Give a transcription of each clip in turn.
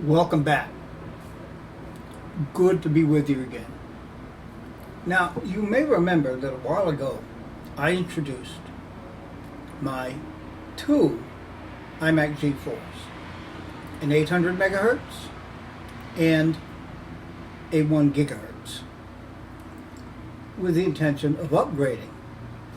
Welcome back. Good to be with you again. Now, you may remember that a while ago I introduced my two iMac G4s, an 800 megahertz and a 1 gigahertz, with the intention of upgrading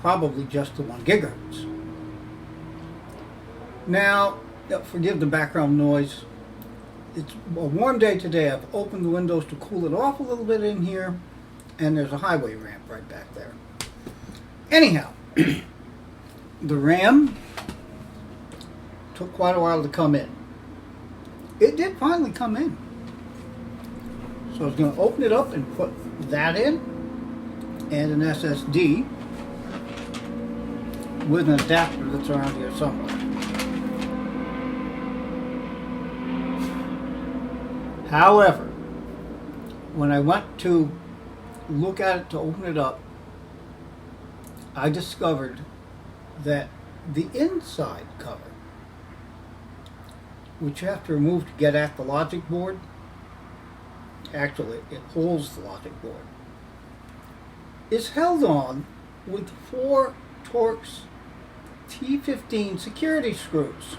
probably just the 1 gigahertz. Now, forgive the background noise. It's a warm day today. I've opened the windows to cool it off a little bit in here, and there's a highway ramp right back there. Anyhow, the RAM took quite a while to come in. It did finally come in. So I was going to open it up and put that in, and an SSD with an adapter that's around here somewhere. However, when I went to look at it to open it up, I discovered that the inside cover, which you have to remove to get at the logic board, actually it holds the logic board, is held on with 4 Torx T15 security screws.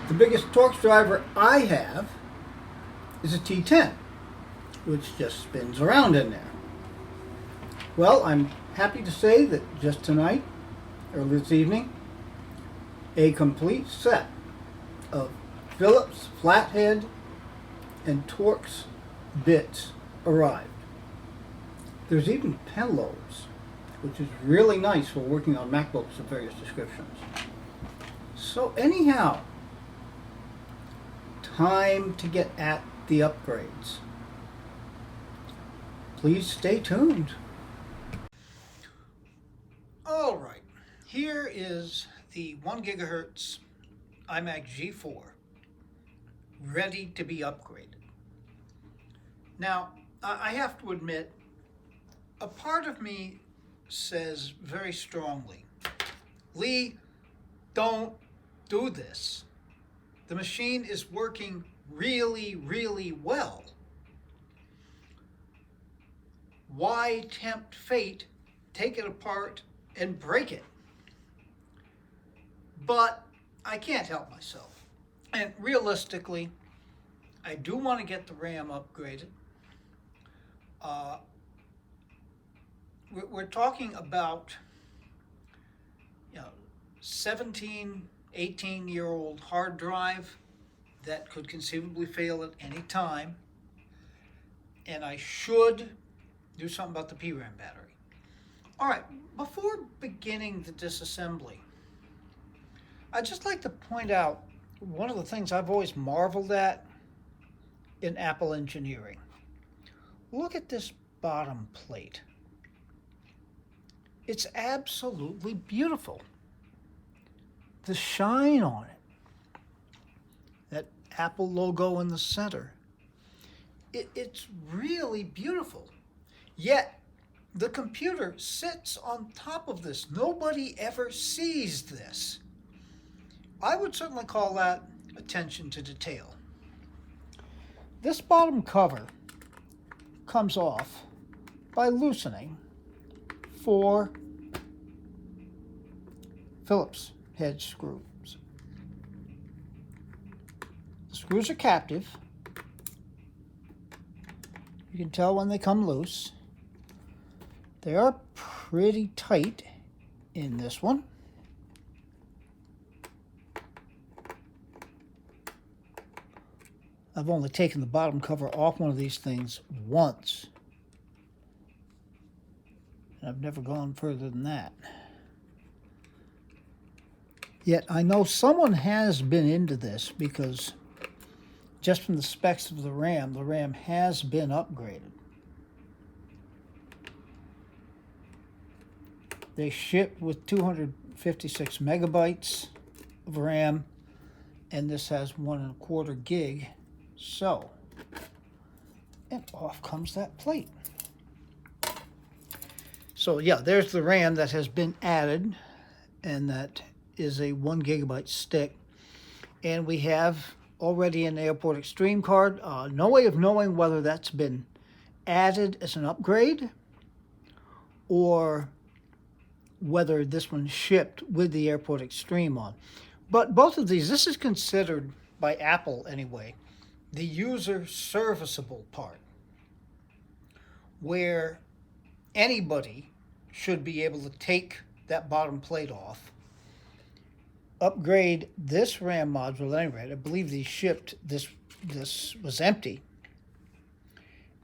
The biggest Torx driver I have is a T10, which just spins around in there. Well, I'm happy to say that just tonight, or this evening, a complete set of Phillips flathead and Torx bits arrived. There's even pen lobes, which is really nice for working on MacBooks of various descriptions. So anyhow, time to get at the upgrades. Please stay tuned. All right, here is the 1 gigahertz iMac G4 ready to be upgraded. Now, I have to admit, a part of me says very strongly, Lee, don't do this. The machine is working really, really well. Why tempt fate, take it apart and break it? But I can't help myself. And realistically, I do want to get the RAM upgraded. We're talking about 17, 18-year-old hard drive that could conceivably fail at any time, and I should do something about the PRAM battery. All right, before beginning the disassembly, I'd just like to point out one of the things I've always marveled at in Apple engineering. Look at this bottom plate. It's absolutely beautiful. The shine on it. That Apple logo in the center. It's really beautiful. Yet, the computer sits on top of this. Nobody ever sees this. I would certainly call that attention to detail. This bottom cover comes off by loosening 4 Phillips head screws. The screws are captive. You can tell when they come loose. They are pretty tight in this one. I've only taken the bottom cover off one of these things once. And I've never gone further than that. Yet I know someone has been into this because just from the specs of the RAM has been upgraded. They ship with 256 megabytes of RAM, and this has 1.25 gig. So, and off comes that plate. So yeah, there's the RAM that has been added, and that is a 1 gigabyte stick. And we have already an Airport Extreme card. No way of knowing whether that's been added as an upgrade or whether this one shipped with the Airport Extreme on. But both of these, this is considered by Apple anyway, the user serviceable part, where anybody should be able to take that bottom plate off, upgrade this RAM module. At any rate, I believe these shipped, this was empty,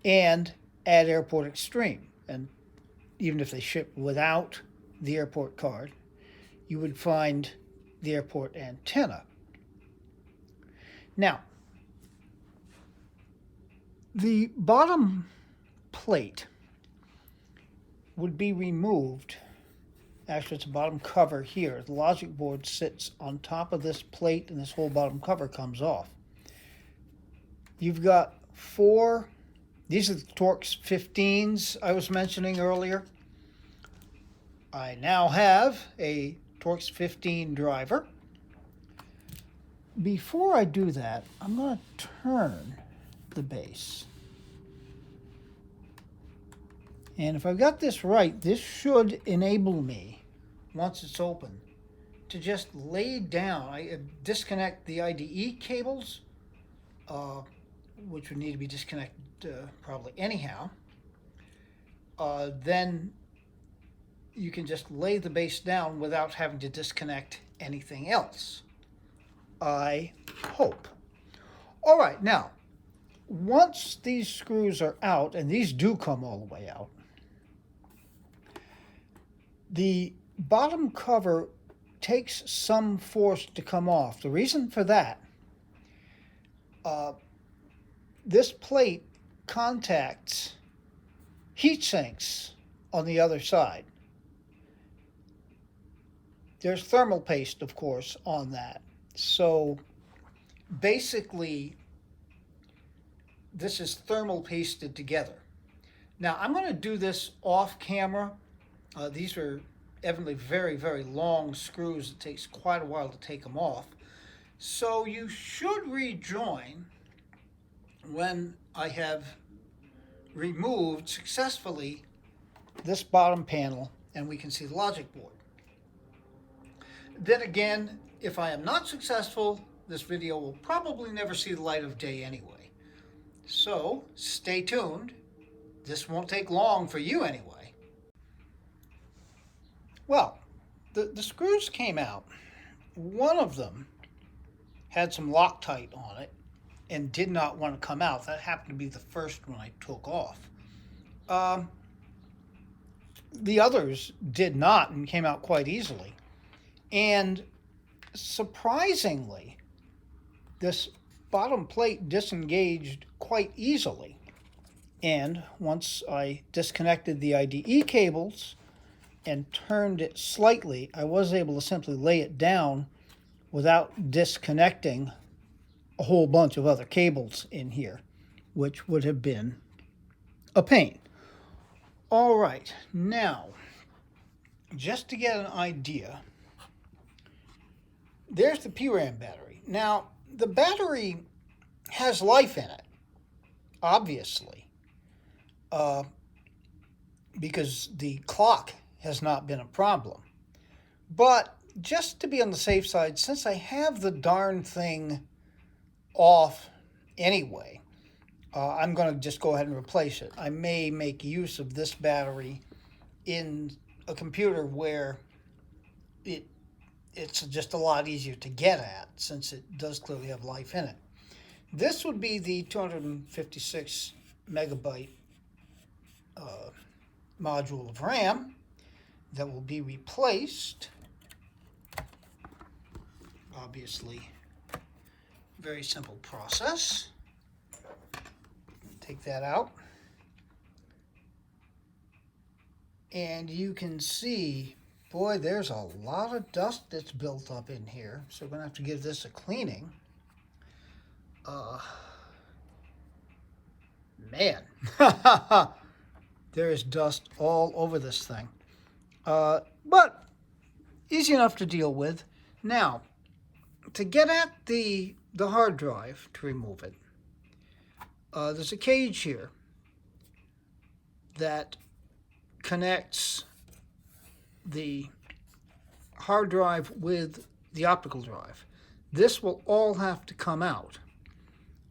and add Airport Extreme. And even if they ship without the airport card, you would find the airport antenna. Now, the bottom plate would be removed. Actually, it's a bottom cover here. The logic board sits on top of this plate, and this whole bottom cover comes off. You've got four, these are the Torx 15s I was mentioning earlier. I now have a Torx 15 driver. Before I do that, I'm going to turn the base. And if I've got this right, this should enable me, once it's open, to just lay down. I disconnect the IDE cables, which would need to be disconnected probably anyhow. Then you can just lay the base down without having to disconnect anything else, I hope. All right, now, once these screws are out, and these do come all the way out, the bottom cover takes some force to come off. The reason for that, this plate contacts heat sinks on the other side. There's thermal paste, of course, on that. So basically, this is thermal pasted together. Now, I'm going to do this off camera. These are evidently very, very long screws. It takes quite a while to take them off. So you should rejoin when I have removed successfully this bottom panel and we can see the logic board. Then again, if I am not successful, this video will probably never see the light of day anyway. So stay tuned. This won't take long for you anyway. Well, the screws came out. One of them had some Loctite on it and did not want to come out. That happened to be the first one I took off. The others did not and came out quite easily. And surprisingly, this bottom plate disengaged quite easily. And once I disconnected the IDE cables and turned it slightly, I was able to simply lay it down without disconnecting a whole bunch of other cables in here, which would have been a pain. All right, now, just to get an idea, there's the PRAM battery. Now, the battery has life in it, obviously, because the clock has not been a problem. But just to be on the safe side, since I have the darn thing off anyway, I'm going to just go ahead and replace it. I may make use of this battery in a computer where it's just a lot easier to get at, since it does clearly have life in it. This would be the 256 megabyte module of RAM that will be replaced. Obviously, very simple process. Take that out. And you can see, boy, there's a lot of dust that's built up in here. So we're going to have to give this a cleaning. Man, there is dust all over this thing. But easy enough to deal with. Now, to get at the the hard drive to remove it, there's a cage here that connects the hard drive with the optical drive. This will all have to come out.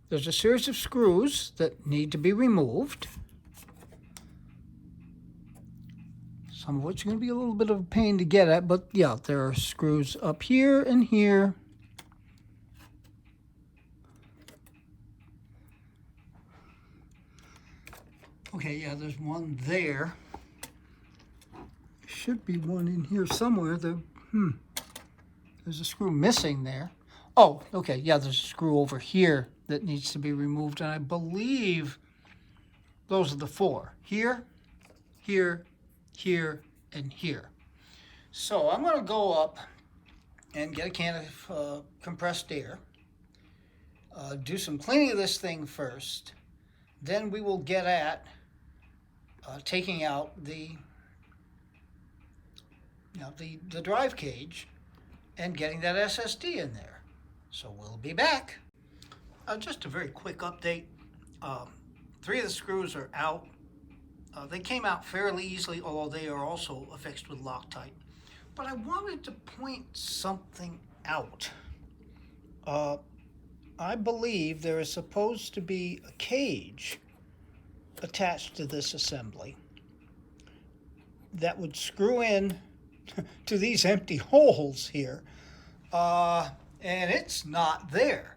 There's a series of screws that need to be removed, some of which are going to be a little bit of a pain to get at, but yeah, there are screws up here and here. Okay, yeah, there's one there. Should be one in here somewhere. There's a screw missing there. Oh, okay, yeah, there's a screw over here that needs to be removed, and I believe those are the four. Here, here, here, and here. So I'm going to go up and get a can of compressed air, do some cleaning of this thing first, then we will get at taking out the drive cage and getting that SSD in there. So we'll be back. Just a very quick update. 3 of the screws are out. They came out fairly easily, although they are also affixed with Loctite. But I wanted to point something out. I believe there is supposed to be a cage attached to this assembly that would screw in to these empty holes here, and it's not there.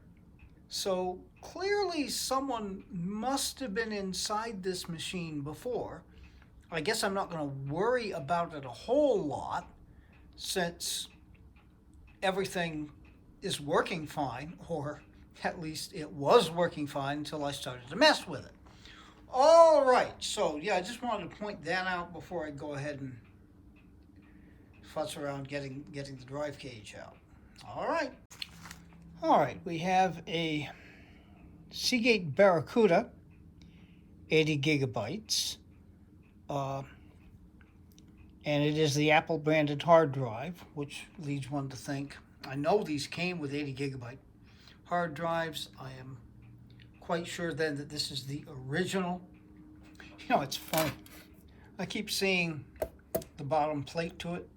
So clearly someone must have been inside this machine before. I guess I'm not going to worry about it a whole lot since everything is working fine, or at least it was working fine until I started to mess with it. All right, so yeah, I just wanted to point that out before I go ahead and futz around getting the drive cage out. All right, we have a Seagate Barracuda, 80 gigabytes, and it is the Apple branded hard drive, which leads one to think, I know these came with 80 gigabyte hard drives. I am quite sure then that this is the original. You know, it's funny. I keep seeing the bottom plate to it,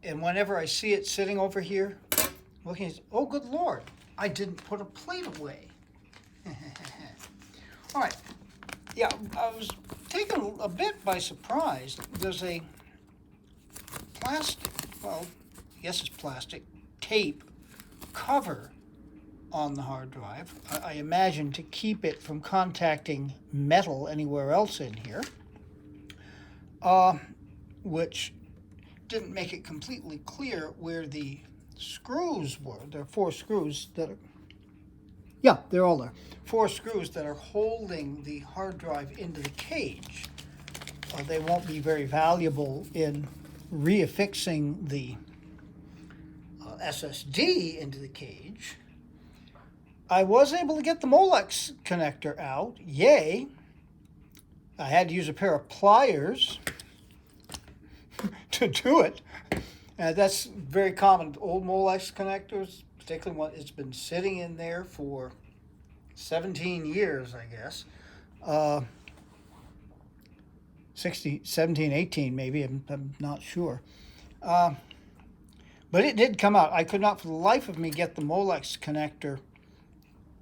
and whenever I see it sitting over here, looking at, oh good Lord, I didn't put a plate away. All right, yeah, I was taken a bit by surprise. There's a plastic, well, I guess it's plastic, tape cover on the hard drive, I imagine to keep it from contacting metal anywhere else in here, which didn't make it completely clear where the screws were. There are 4 screws that are, yeah, they're all there. 4 screws that are holding the hard drive into the cage. They won't be very valuable in reaffixing the SSD into the cage. I was able to get the Molex connector out. Yay! I had to use a pair of pliers to do it. That's very common. Old Molex connectors, particularly one, it's been sitting in there for 17 years, I guess. 17, 18 maybe, I'm not sure. But it did come out. I could not for the life of me get the Molex connector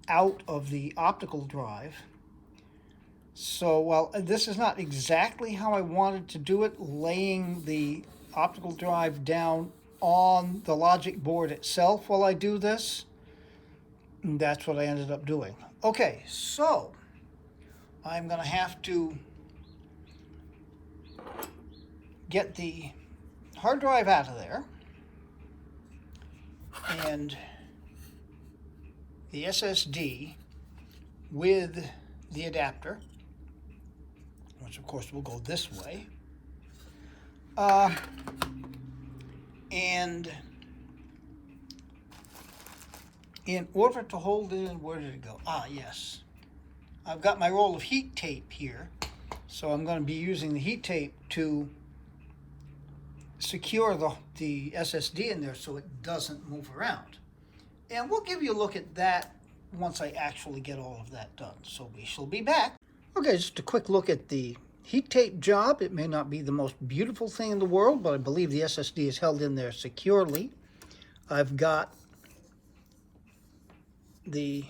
out of the optical drive. So, well, this is not exactly how I wanted to do it, laying the optical drive down on the logic board itself while I do this. And that's what I ended up doing. Okay, so I'm going to have to get the hard drive out of there and the SSD with the adapter, which of course will go this way, and in order to hold it in, where did it go? Ah, yes. I've got my roll of heat tape here, so I'm going to be using the heat tape to secure the SSD in there so it doesn't move around. And we'll give you a look at that once I actually get all of that done. So we shall be back. Okay, just a quick look at the heat tape job. It may not be the most beautiful thing in the world, but I believe the SSD is held in there securely. I've got the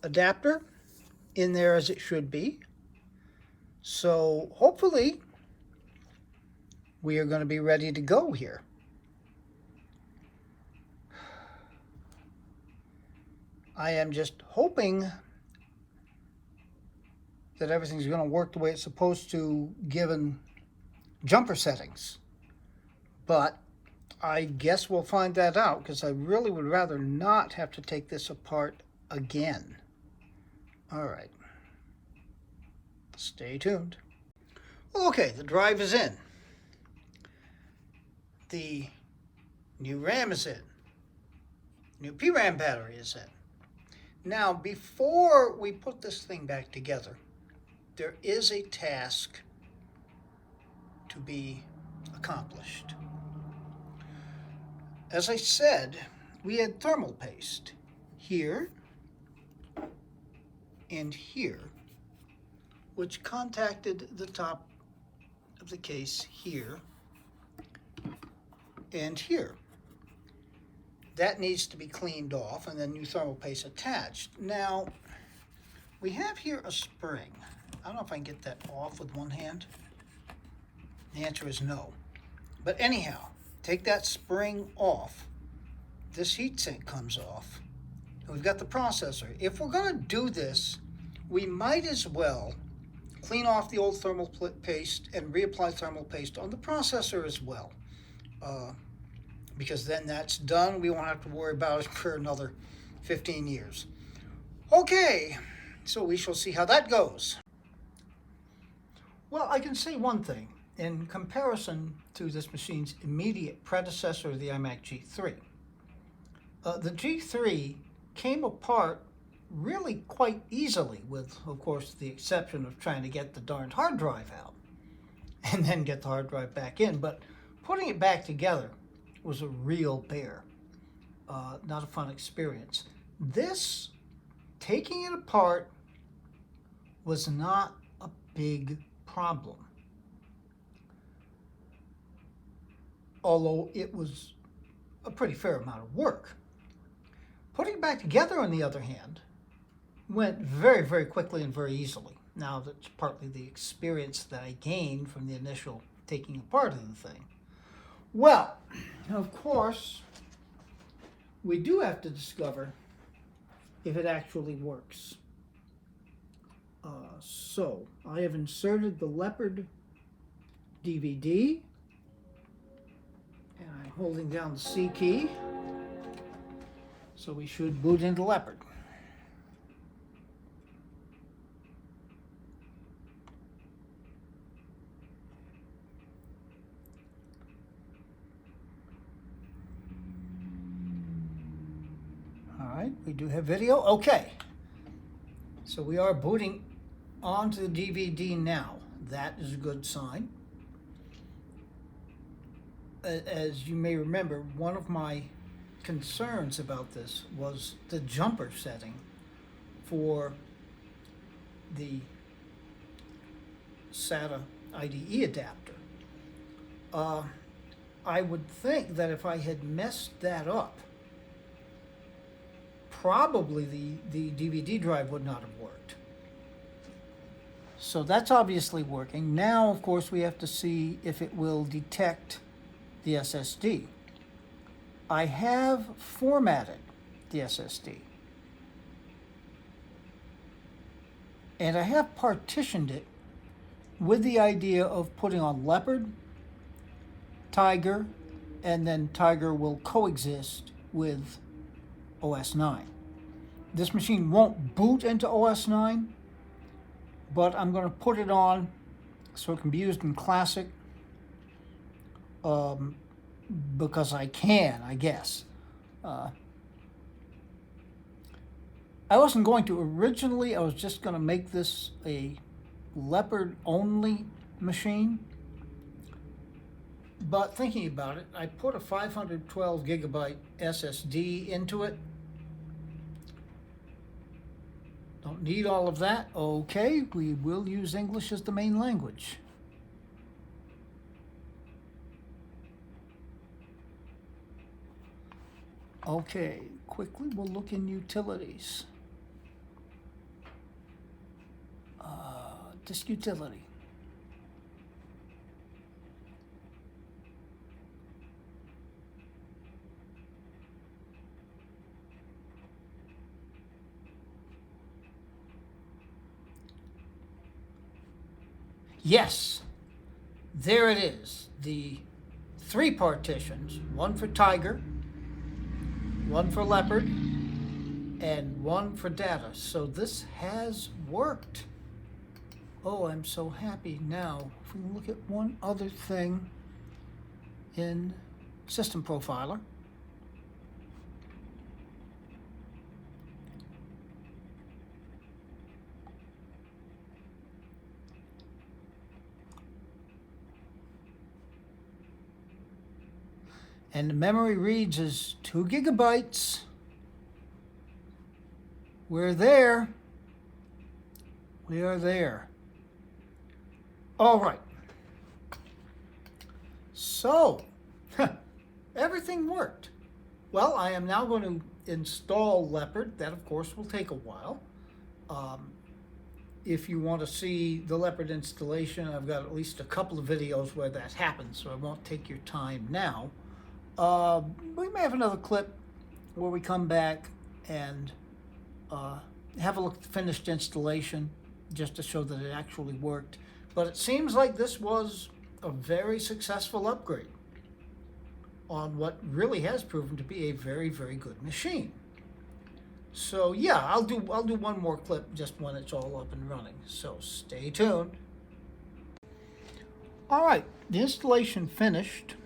adapter in there as it should be. So hopefully we are going to be ready to go here. I am just hoping that everything's going to work the way it's supposed to given jumper settings. But I guess we'll find that out, because I really would rather not have to take this apart again. All right. Stay tuned. Okay, the drive is in. The new RAM is in. New PRAM battery is in. Now, before we put this thing back together, there is a task to be accomplished. As I said, we had thermal paste here and here, which contacted the top of the case here and here. That needs to be cleaned off and then new thermal paste attached. Now, we have here a spring. I don't know if I can get that off with one hand. The answer is no. But anyhow, take that spring off. This heatsink comes off. And we've got the processor. If we're going to do this, we might as well clean off the old thermal paste and reapply thermal paste on the processor as well. Because then that's done. We won't have to worry about it for another 15 years. Okay, so we shall see how that goes. Well, I can say one thing. In comparison to this machine's immediate predecessor, the iMac G3, the G3 came apart really quite easily, with, of course, the exception of trying to get the darned hard drive out and then get the hard drive back in. But putting it back together was a real bear. Not a fun experience. This, taking it apart, was not a big problem. Although it was a pretty fair amount of work. Putting it back together, on the other hand, went very, very quickly and very easily. Now, that's partly the experience that I gained from the initial taking apart of the thing. Well, of course, we do have to discover if it actually works. So, I have inserted the Leopard DVD, and I'm holding down the C key, so we should boot into Leopard. All right, we do have video. Okay, so we are booting onto the DVD now. That is a good sign. As you may remember, one of my concerns about this was the jumper setting for the SATA IDE adapter. I would think that if I had messed that up, probably the DVD drive would not have worked. So that's obviously working. Now, of course, we have to see if it will detect the SSD. I have formatted the SSD. And I have partitioned it with the idea of putting on Leopard, Tiger, and then Tiger will coexist with OS 9. This machine won't boot into OS 9, but I'm going to put it on so it can be used in Classic, because I can, I guess. I wasn't going to originally. I was just going to make this a Leopard-only machine. But thinking about it, I put a 512 gigabyte SSD into it, Don't need all of that. Okay, we will use English as the main language. Okay, quickly we'll look in utilities. Disk utility. Yes, there it is. The 3 partitions, one for tiger, one for leopard, and one for data. So this has worked. Oh, I'm so happy. Now, if we look at one other thing in System Profiler. And the memory reads as 2 gigabytes. We're there. We are there. All right. So, everything worked. Well, I am now going to install Leopard. That, of course, will take a while. If you want to see the Leopard installation, I've got at least a couple of videos where that happens, so I won't take your time now. We may have another clip where we come back and have a look at the finished installation just to show that it actually worked. But it seems like this was a very successful upgrade on what really has proven to be a very, very good machine. So yeah, I'll do one more clip just when it's all up and running. So stay tuned. All right, the installation finished.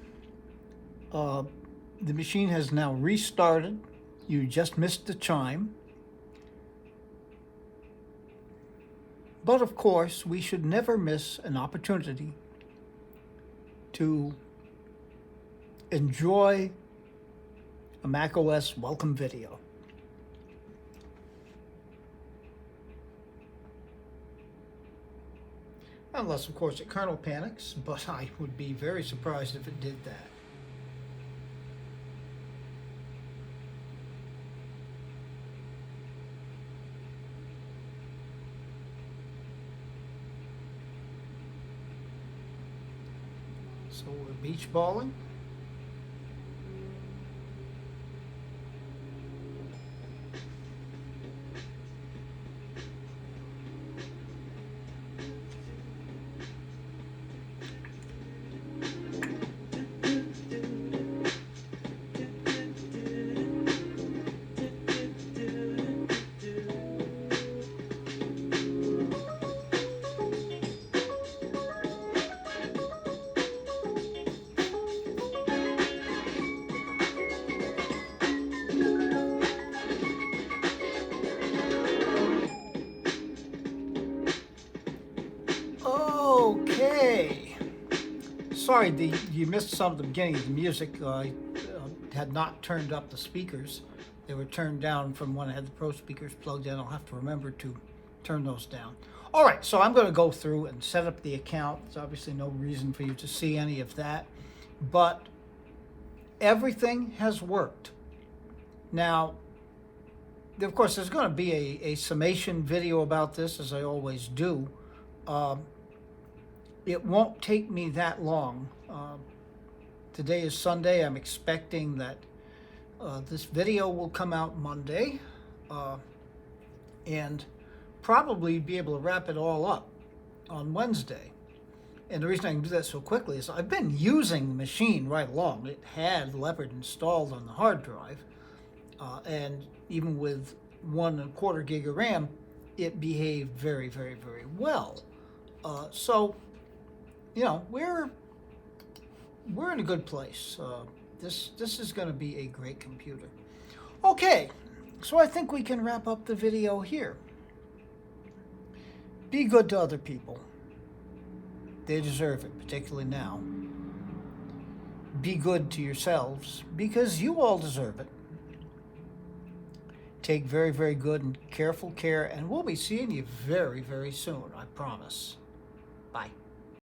The machine has now restarted. You just missed the chime. But of course, we should never miss an opportunity to enjoy a macOS welcome video. Unless, of course, it kernel panics, but I would be very surprised if it did that. So we're beach balling. Okay. Sorry, you missed some of the beginning of the music. I had not turned up the speakers. They were turned down from when I had the Pro speakers plugged in. I'll have to remember to turn those down. All right, so I'm going to go through and set up the account. There's obviously no reason for you to see any of that, but everything has worked. Now, of course, there's going to be a summation video about this, as I always do. It won't take me that long. Today is Sunday. I'm expecting that this video will come out Monday and probably be able to wrap it all up on Wednesday. And the reason I can do that so quickly is I've been using the machine right along. It had Leopard installed on the hard drive, and even with 1.25 gig of RAM, it behaved very, very, very well. So, you know, we're in a good place. This is going to be a great computer. Okay, so I think we can wrap up the video here. Be good to other people. They deserve it, particularly now. Be good to yourselves, because you all deserve it. Take very, very good and careful care, and we'll be seeing you very, very soon, I promise. Bye.